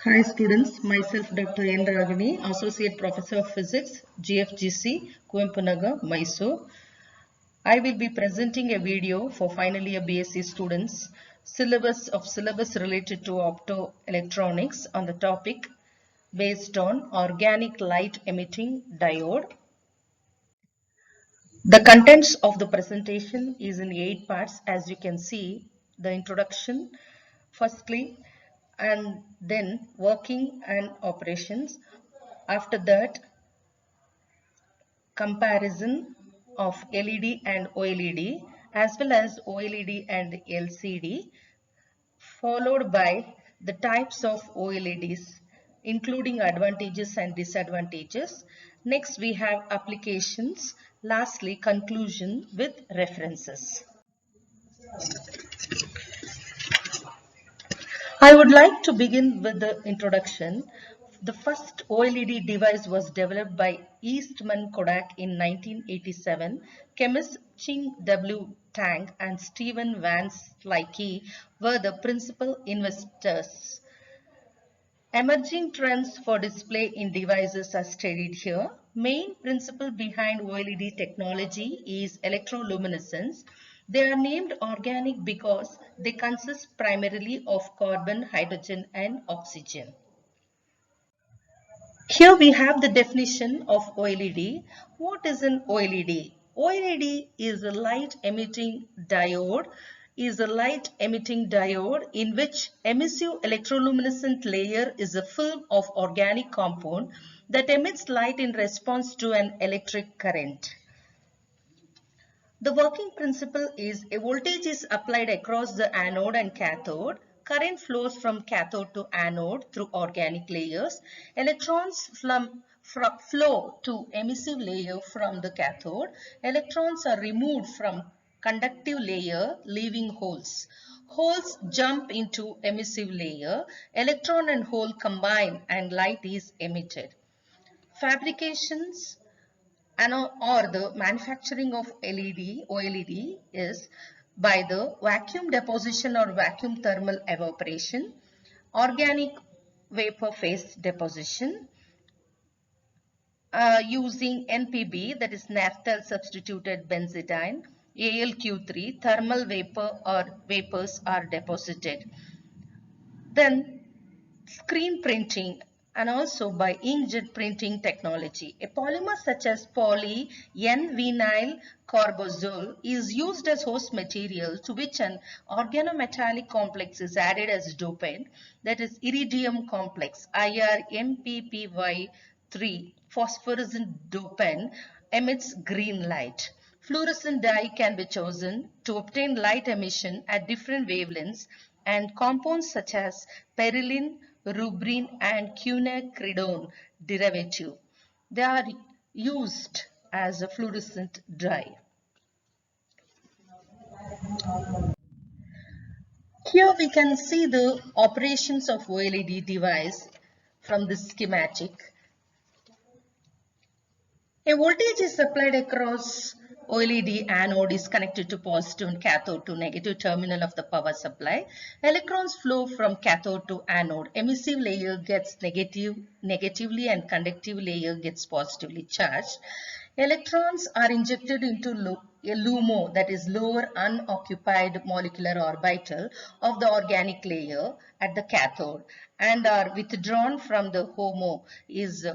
Hi students, myself Dr. N. Ragini, Associate Professor of Physics, GFGC, Kuvempu Nagar, Mysore. I will be presenting a video for final year BSc students, syllabus related to optoelectronics on the topic based on organic light emitting diode. The contents of the presentation is in 8 parts. As you can see, the introduction, firstly, and then working and operations. After that, comparison of LED and OLED as well as OLED and LCD, followed by the types of OLEDs, including advantages and disadvantages. Next, we have applications. Lastly, conclusion with references. I would like to begin with the introduction. The first OLED device was developed by Eastman Kodak in 1987. Chemists Ching W. Tang and Stephen Van Slyke were the principal investors. Emerging trends for display in devices are studied here. Main principle behind OLED technology is electroluminescence. They are named organic because they consist primarily of carbon, hydrogen and oxygen. Here we have the definition of OLED. What is an OLED? OLED is a light emitting diode in which emissive electroluminescent layer is a film of organic compound that emits light in response to an electric current. The working principle is a voltage is applied across the anode and cathode. Current flows from cathode to anode through organic layers. Electrons flow to emissive layer from the cathode. Electrons are removed from conductive layer, leaving holes. Holes jump into emissive layer. Electron and hole combine and light is emitted. Fabrications or the manufacturing of OLED is by the vacuum deposition or vacuum thermal evaporation, organic vapor phase deposition, using NPB, that is naphthalene substituted benzidine, AlQ3, thermal vapor or vapors are deposited. Then screen printing and also by inkjet printing technology. A polymer such as poly N-vinyl carbazole is used as host material to which an organometallic complex is added as dopant, that is iridium complex IRMPPY3 phosphorescent dopant emits green light. Fluorescent dye can be chosen to obtain light emission at different wavelengths, and compounds such as perylene, rubrene and quinacridone derivative. They are used as a fluorescent dye. Here we can see the operations of OLED device from the schematic. A voltage is applied across OLED anode is connected to positive and cathode to negative terminal of the power supply. Electrons flow from cathode to anode. Emissive layer gets negatively and conductive layer gets positively charged. Electrons are injected into a LUMO, that is lower unoccupied molecular orbital of the organic layer at the cathode, and are withdrawn from the HOMO, is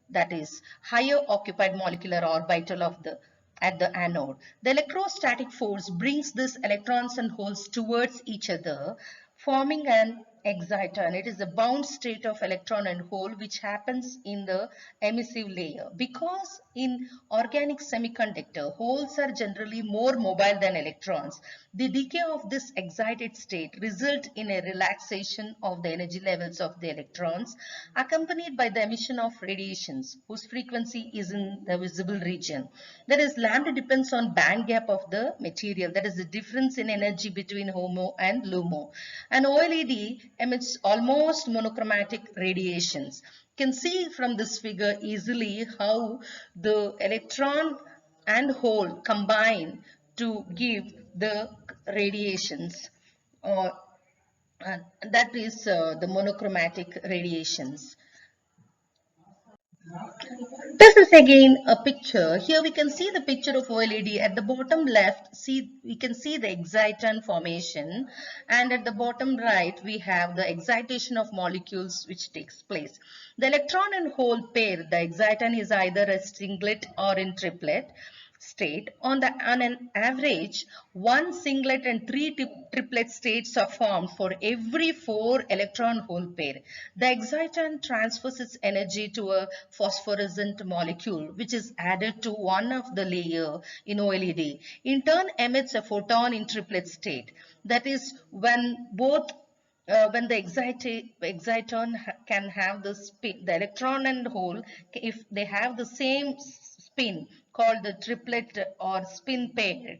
that is higher occupied molecular orbital of the at the anode. The electrostatic force brings these electrons and holes towards each other, forming an exciton. It is a bound state of electron and hole which happens in the emissive layer. Because in organic semiconductor, holes are generally more mobile than electrons, the decay of this excited state results in a relaxation of the energy levels of the electrons, accompanied by the emission of radiations whose frequency is in the visible region. That is, lambda depends on band gap of the material, that is the difference in energy between HOMO and LUMO. An OLED emits almost monochromatic radiations. You can see from this figure easily how the electron and hole combine to give the radiations. that is the monochromatic radiations. This is again a picture. Here we can see the picture of OLED. At the bottom left, we can see the exciton formation, and at the bottom right, we have the excitation of molecules which takes place. The electron and hole pair, the exciton is either a singlet or in triplet state. On an average, one singlet and three triplet states are formed for every 4 electron hole pair. The exciton transfers its energy to a phosphorescent molecule which is added to one of the layer in OLED. In turn emits a photon in triplet state. That is when the exciton can have the spin, the electron and hole, if they have the same spin called the triplet or spin pair.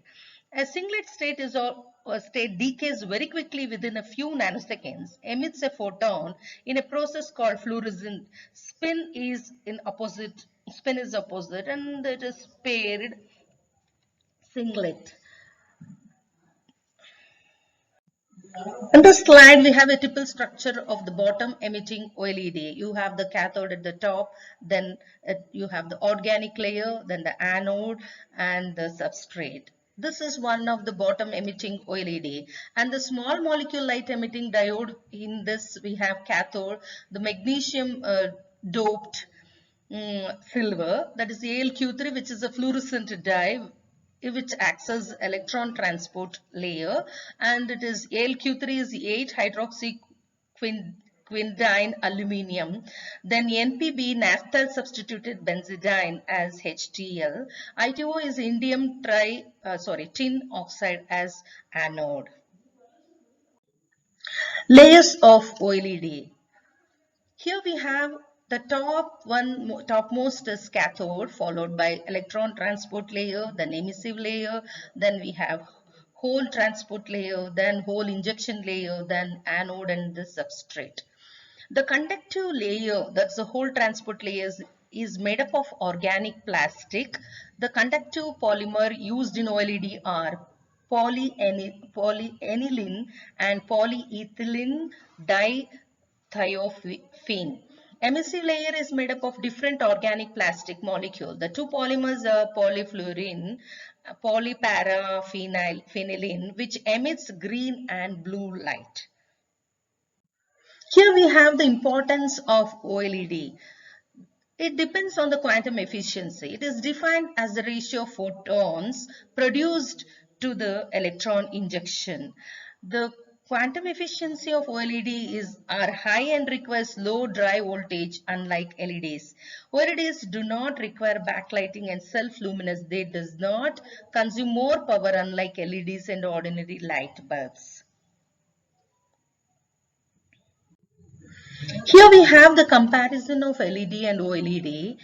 A singlet state is a state decays very quickly within a few nanoseconds, emits a photon in a process called fluorescence. Spin is opposite, and it is paired singlet. In this slide, we have a typical structure of the bottom emitting OLED. You have the cathode at the top, then you have the organic layer, then the anode and the substrate. This is one of the bottom emitting OLED. And the small molecule light emitting diode, in this we have cathode, the magnesium doped silver, that is AlQ3, which is a fluorescent dye which acts as electron transport layer, and it is AlQ3 is 8 hydroxy quinidine aluminium, then NPB naphtha substituted benzidine as HTL, ITO is indium tin oxide as anode. Layers of OLED. Here we have the topmost is cathode, followed by electron transport layer, then emissive layer, then we have hole transport layer, then hole injection layer, then anode and the substrate. The conductive layer, that's the whole transport layers, is made up of organic plastic. The conductive polymer used in OLED are polyaniline and polyethylene diethiophene. Emissive layer is made up of different organic plastic molecule. The two polymers are polyfluorine, polyparaphenylene, which emits green and blue light. Here we have the importance of OLED. It depends on the quantum efficiency. It is defined as the ratio of photons produced to the electron injection. The quantum efficiency of are high and requires low dry voltage, unlike LEDs. OLEDs do not require backlighting and self-luminous. They does not consume more power, unlike LEDs and ordinary light bulbs. Here we have the comparison of LED and OLED.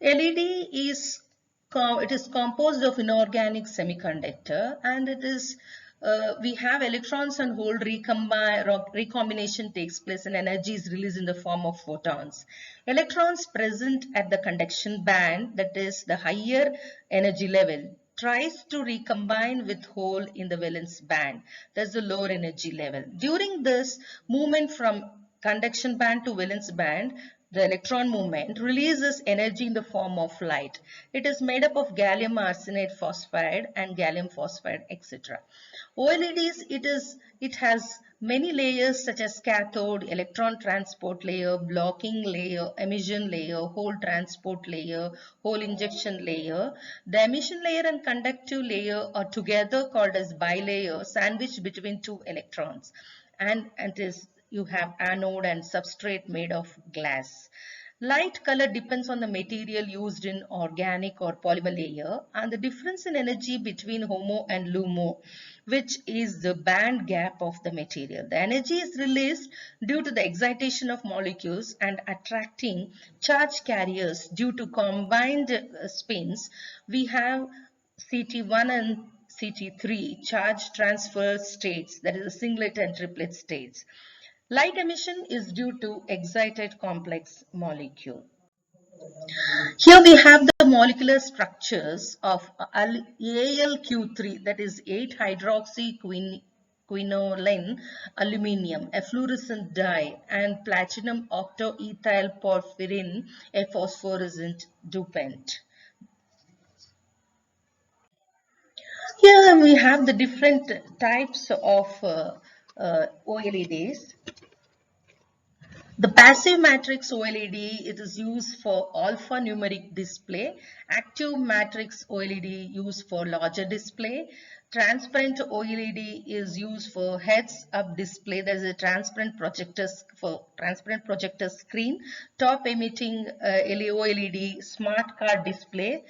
LED is it is composed of inorganic semiconductor, and it is we have electrons and hole recombination takes place and energy is released in the form of photons. Electrons present at the conduction band, that is the higher energy level, tries to recombine with hole in the valence band, that's the lower energy level. During this movement from conduction band to valence band, the electron movement releases energy in the form of light. It is made up of gallium arsenide phosphide and gallium phosphide, etc. OLEDs, it has many layers such as cathode, electron transport layer, blocking layer, emission layer, hole transport layer, hole injection layer. The emission layer and conductive layer are together called as bilayer, sandwiched between two electrons. And you have anode and substrate made of glass. Light color depends on the material used in organic or polymer layer and the difference in energy between HOMO and LUMO, which is the band gap of the material. The energy is released due to the excitation of molecules and attracting charge carriers due to combined spins. We have CT1 and CT3 charge transfer states, that is the singlet and triplet states. Light emission is due to excited complex molecule. Here we have the molecular structures of AlQ3, that is 8 hydroxy quinoline aluminum, a fluorescent dye, and platinum octoethyl porphyrin, a phosphorescent dopant. Here we have the different types of OLEDs. The passive matrix OLED, it is used for alphanumeric display. Active matrix OLED used for larger display. Transparent OLED is used for heads up display. There is a transparent projector for transparent projector screen. Top emitting OLED smart card display.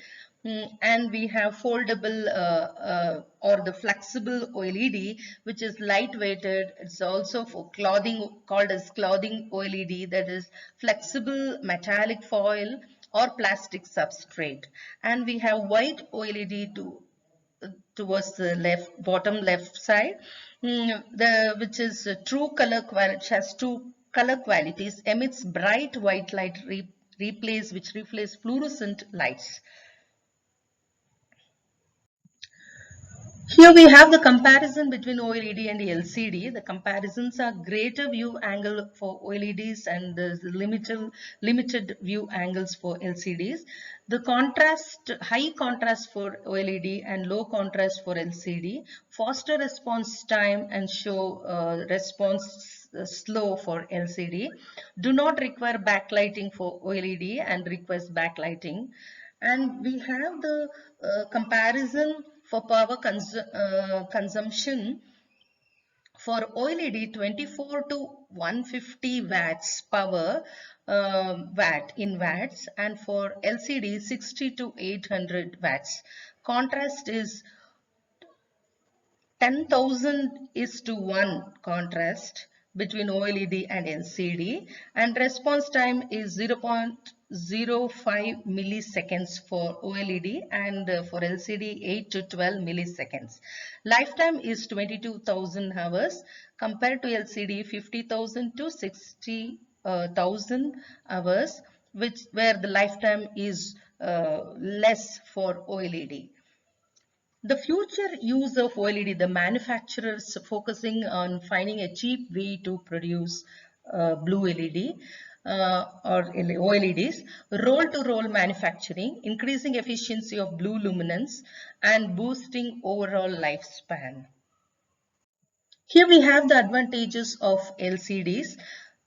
And we have foldable or the flexible OLED, which is lightweighted. It's also for clothing, called as clothing OLED, that is flexible metallic foil or plastic substrate. And we have white OLED towards the bottom left side, which is true color quality, has two color qualities, emits bright white light, which replace fluorescent lights. Here we have the comparison between OLED and LCD. The comparisons are greater view angle for OLEDs and the limited view angles for LCDs. The contrast, high contrast for OLED and low contrast for LCD. Faster response time and show response slow for LCD. Do not require backlighting for OLED and request backlighting. And we have the comparison for power consumption. For OLED, 24 to 150 watts power watt in watts, and for LCD 60 to 800 watts. Contrast is 10,000 is to 1 contrast between OLED and LCD, and response time is 0.05 milliseconds for OLED and for LCD 8 to 12 milliseconds. Lifetime is 22,000 hours compared to LCD 50,000 to 60,000 hours, where the lifetime is less for OLED. The future use of OLED, the manufacturers focusing on finding a cheap way to produce blue LED or OLEDs, roll-to-roll manufacturing, increasing efficiency of blue luminance and boosting overall lifespan. Here we have the advantages of LCDs.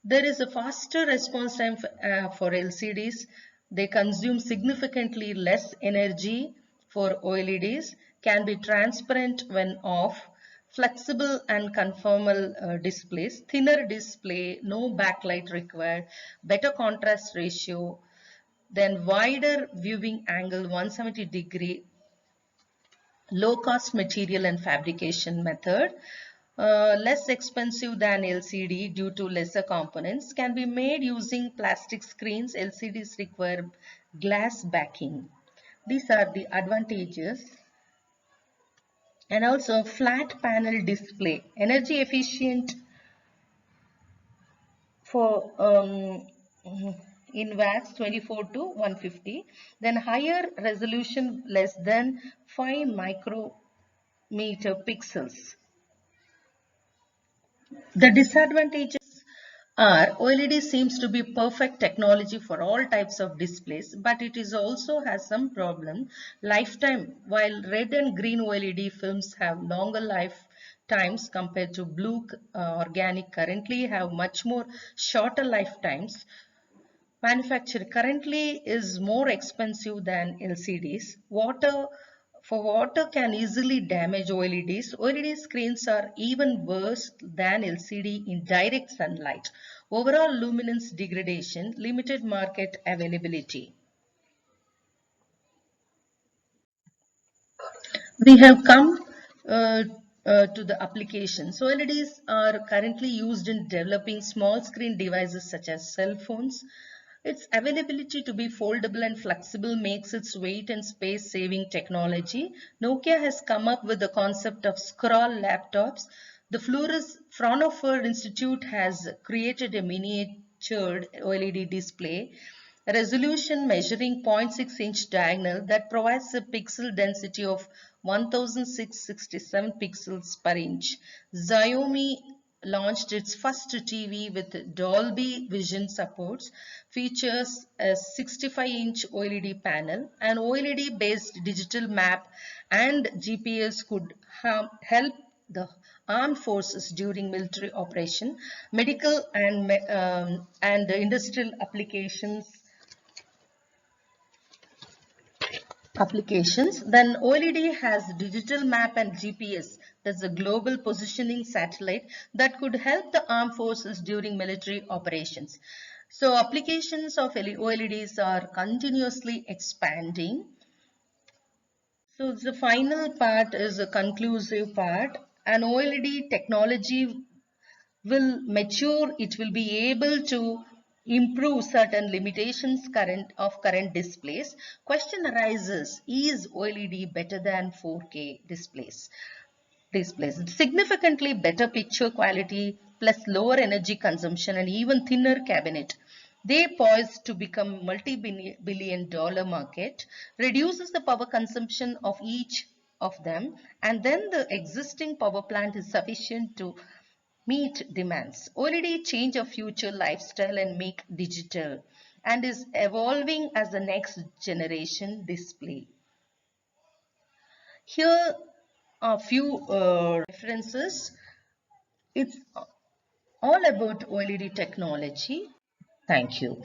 There is a faster response time for LCDs. They consume significantly less energy for OLEDs, can be transparent when off, flexible and conformal displays, thinner display, no backlight required, better contrast ratio, then wider viewing angle 170 degree, low cost material and fabrication method, less expensive than LCD due to lesser components, can be made using plastic screens. LCDs require glass backing. These are the advantages. And also flat panel display, energy efficient for in watts 24 to 150, then higher resolution less than 5 micrometer pixels. The disadvantages are OLED seems to be perfect technology for all types of displays, but it is also has some problem. Lifetime, while red and green OLED films have longer lifetimes compared to blue organic currently have much more shorter lifetimes. Manufacture currently is more expensive than LCDs. Water can easily damage OLEDs. OLED screens are even worse than LCD in direct sunlight. Overall luminance degradation, limited market availability. We have come to the application. So LEDs are currently used in developing small screen devices such as cell phones. Its availability to be foldable and flexible makes its weight and space saving technology. Nokia has come up with the concept of scroll laptops. The Fraunhofer Institute has created a miniatured OLED display a resolution measuring 0.6-inch diagonal that provides a pixel density of 1667 pixels per inch. Xiaomi launched its first TV with Dolby Vision supports, features a 65-inch OLED panel. An OLED-based digital map and GPS could help the armed forces during military operation, medical and industrial applications. Then OLED has digital map and GPS. That's a global positioning satellite that could help the armed forces during military operations. So applications of OLEDs are continuously expanding. So the final part is a conclusive part. An OLED technology will mature, it will be able to improve certain limitations of current displays. Question arises, is OLED better than 4K displays? Significantly better picture quality plus lower energy consumption and even thinner cabinet. They poised to become multi-billion dollar market, reduces the power consumption of each of them, and then the existing power plant is sufficient to meet demands. OLED change a future lifestyle and make digital and is evolving as the next generation display. Here are a few references. It's all about OLED technology. Thank you.